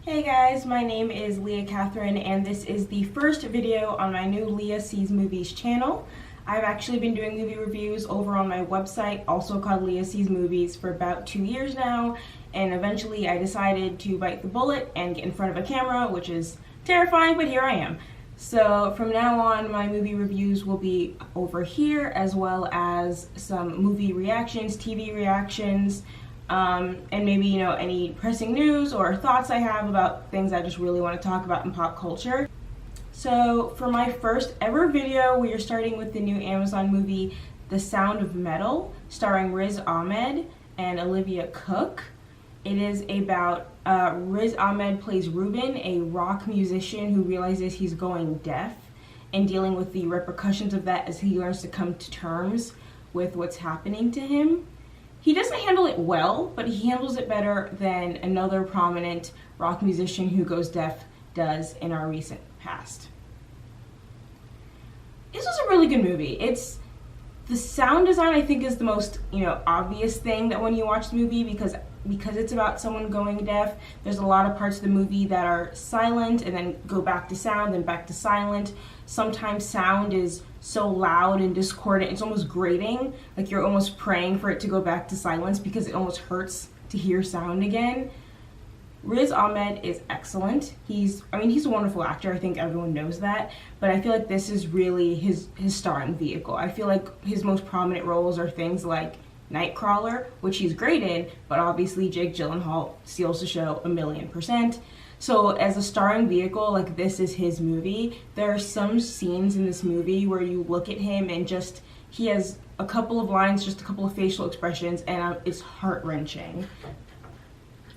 Hey guys, my name is Leah Catherine and this is the first video on my new Leah Sees Movies channel. I've actually been doing movie reviews over on my website, also called Leah Sees Movies, for about 2 years now, and eventually I decided to bite the bullet and get in front of a camera, which is terrifying, but here I am. So from now on, my movie reviews will be over here, as well as some movie reactions, TV reactions, and maybe, any pressing news or thoughts I have about things I just really want to talk about in pop culture. So for my first ever video, we are starting with the new Amazon movie, The Sound of Metal, starring Riz Ahmed and Olivia Cook. It is about Riz Ahmed plays Ruben, a rock musician who realizes he's going deaf and dealing with the repercussions of that as he learns to come to terms with what's happening to him. He doesn't handle it well, but he handles it better than another prominent rock musician who goes deaf does in our recent past. This was a really good movie. The sound design, I think, is the most, obvious thing that when you watch the movie, because it's about someone going deaf, there's a lot of parts of the movie that are silent and then go back to sound, then back to silent. Sometimes sound is so loud and discordant, it's almost grating, like you're almost praying for it to go back to silence because it almost hurts to hear sound again. Riz Ahmed is excellent. He's a wonderful actor. I think everyone knows that. But I feel like this is really his starring vehicle. I feel like his most prominent roles are things like Nightcrawler, which he's great in, but obviously Jake Gyllenhaal steals the show 1,000,000%. So as a starring vehicle, like, this is his movie. There are some scenes in this movie where you look at him and just, he has a couple of lines, just a couple of facial expressions, and it's heart-wrenching.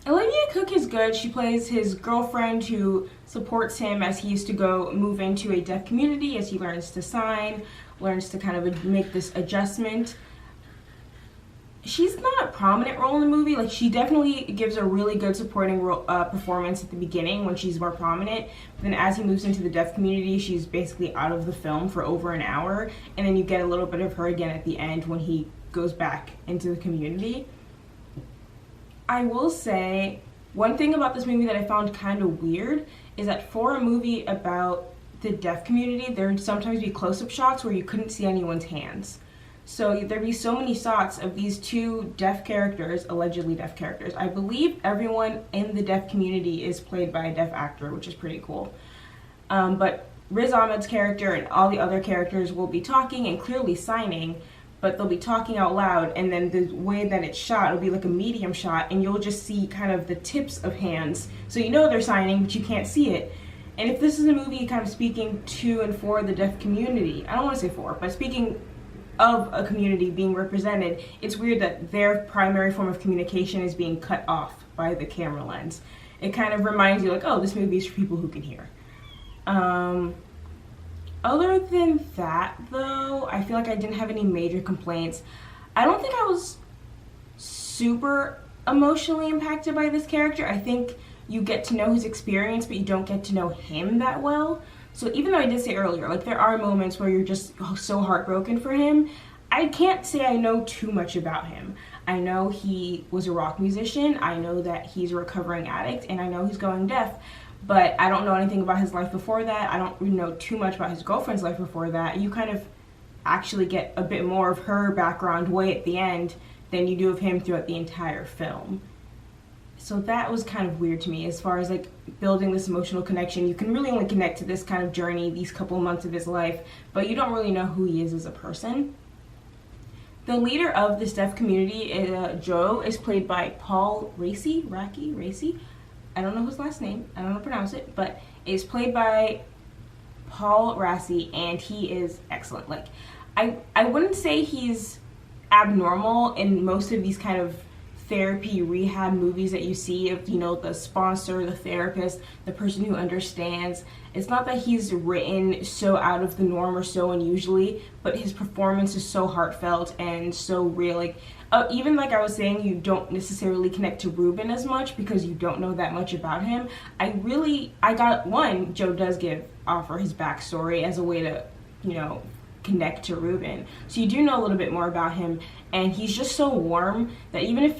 Olivia Cook is good. She plays his girlfriend who supports him as he used to go move into a deaf community, as he learns to sign, learns to kind of make this adjustment. She's not a prominent role in the movie. Like, she definitely gives a really good supporting performance at the beginning when she's more prominent. But then as he moves into the deaf community, she's basically out of the film for over an hour. And then you get a little bit of her again at the end when he goes back into the community. I will say, one thing about this movie that I found kind of weird is that for a movie about the deaf community, there would sometimes be close-up shots where you couldn't see anyone's hands. So there'd be so many shots of these two deaf characters, allegedly deaf characters. I believe everyone in the deaf community is played by a deaf actor, which is pretty cool. But Riz Ahmed's character and all the other characters will be talking and clearly signing, but they'll be talking out loud, and then the way that it's shot, it'll be like a medium shot, and you'll just see kind of the tips of hands. So you know they're signing, but you can't see it. And if this is a movie kind of speaking to and for the deaf community, I don't want to say for, but speaking of a community being represented, it's weird that their primary form of communication is being cut off by the camera lens. It kind of reminds you, like, oh, this movie is for people who can hear. Other than that, though, I feel like I didn't have any major complaints. I don't think I was super emotionally impacted by this character. I think you get to know his experience, but you don't get to know him that well. So even though I did say earlier, like, there are moments where you're just so heartbroken for him, I can't say I know too much about him. I know he was a rock musician, I know that he's a recovering addict, and I know he's going deaf, but I don't know anything about his life before that. I don't really know too much about his girlfriend's life before that. You kind of actually get a bit more of her background way at the end than you do of him throughout the entire film. So that was kind of weird to me as far as, like, building this emotional connection. You can really only connect to this kind of journey, these couple months of his life, but you don't really know who he is as a person. The leader of this deaf community, Joe, is played by Paul Raci. I don't know his last name. I don't know how to pronounce it, but it's played by Paul Raci, and he is excellent. Like, I wouldn't say he's abnormal in most of these kind of therapy rehab movies that you see of, the sponsor, the therapist, the person who understands. It's not that he's written so out of the norm or so unusually, but his performance is so heartfelt and so real. Like, even like I was saying, you don't necessarily connect to Ruben as much because you don't know that much about him. Joe does offer his backstory as a way to, connect to Ruben. So you do know a little bit more about him, and he's just so warm that even if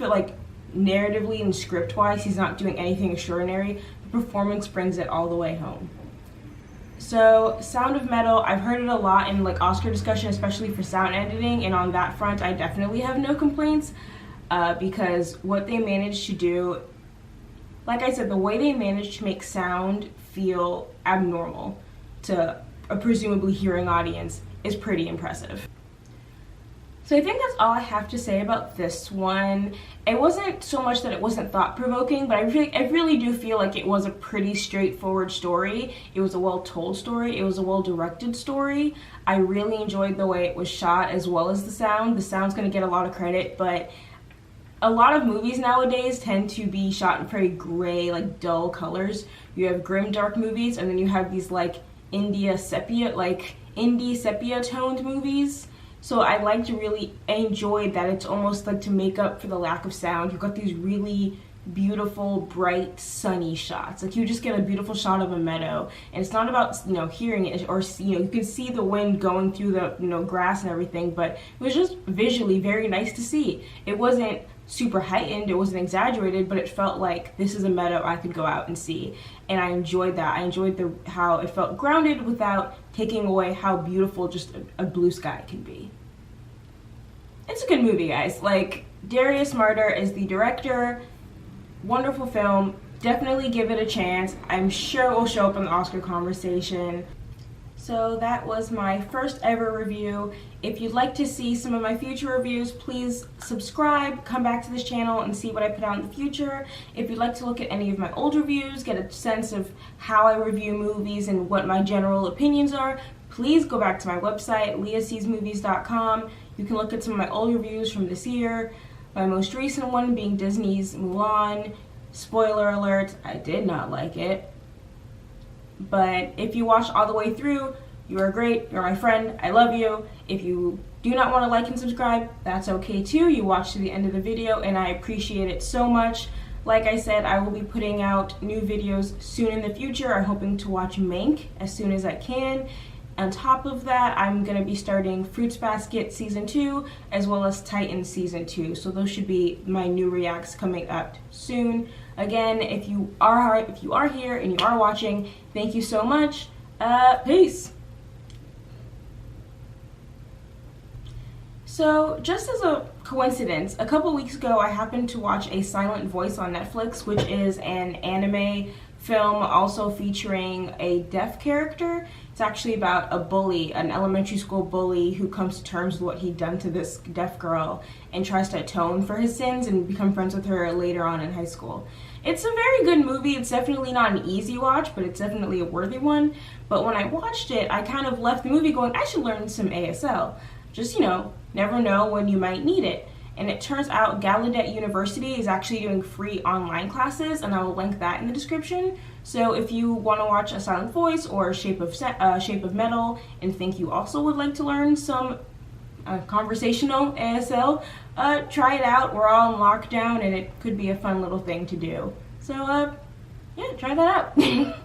narratively and script-wise, he's not doing anything extraordinary. The performance brings it all the way home. So, Sound of Metal, I've heard it a lot in like Oscar discussion, especially for sound editing, and on that front, I definitely have no complaints, because what they managed to do, like I said, the way they managed to make sound feel abnormal to a presumably hearing audience is pretty impressive. So I think that's all I have to say about this one. It wasn't so much that it wasn't thought-provoking, but I really do feel like it was a pretty straightforward story. It was a well-told story. It was a well-directed story. I really enjoyed the way it was shot as well as the sound. The sound's going to get a lot of credit, but a lot of movies nowadays tend to be shot in very gray, like dull colors. You have grim, dark movies, and then you have these like indie sepia toned movies. So I enjoyed that it's almost like to make up for the lack of sound. You've got these really beautiful, bright, sunny shots. Like you just get a beautiful shot of a meadow, and it's not about hearing it or you can see the wind going through the grass and everything, but it was just visually very nice to see. It wasn't super heightened, it wasn't exaggerated, but it felt like this is a meadow I could go out and see, and I enjoyed that. I enjoyed how it felt grounded without taking away how beautiful just a blue sky can be. It's a good movie, guys. Like, Darius Marder is the director. Wonderful film. Definitely give it a chance. I'm sure it will show up in the Oscar conversation. So that was my first ever review. If you'd like to see some of my future reviews, please subscribe, come back to this channel and see what I put out in the future. If you'd like to look at any of my old reviews, get a sense of how I review movies and what my general opinions are, please go back to my website, leahseesmovies.com. You can look at some of my old reviews from this year. My most recent one being Disney's Mulan. Spoiler alert, I did not like it. But if you watched all the way through, you are great, you're my friend, I love you. If you do not want to like and subscribe, that's okay too. You watched to the end of the video and I appreciate it so much. Like I said, I will be putting out new videos soon in the future. I'm hoping to watch Mank as soon as I can. On top of that, I'm going to be starting Fruits Basket Season 2 as well as Titan Season 2. So those should be my new reacts coming up soon. Again, if you are here and you are watching, thank you so much. Peace. So, just as a coincidence, a couple weeks ago I happened to watch A Silent Voice on Netflix, which is an anime film also featuring a deaf character. It's actually about a bully, an elementary school bully who comes to terms with what he'd done to this deaf girl and tries to atone for his sins and become friends with her later on in high school. It's a very good movie. It's definitely not an easy watch, but it's definitely a worthy one. But when I watched it, I kind of left the movie going, I should learn some ASL. Just, never know when you might need it. And it turns out Gallaudet University is actually doing free online classes, and I will link that in the description. So if you want to watch A Silent Voice or Shape of Metal and think you also would like to learn some conversational ASL, try it out. We're all in lockdown, and it could be a fun little thing to do. So, yeah, try that out.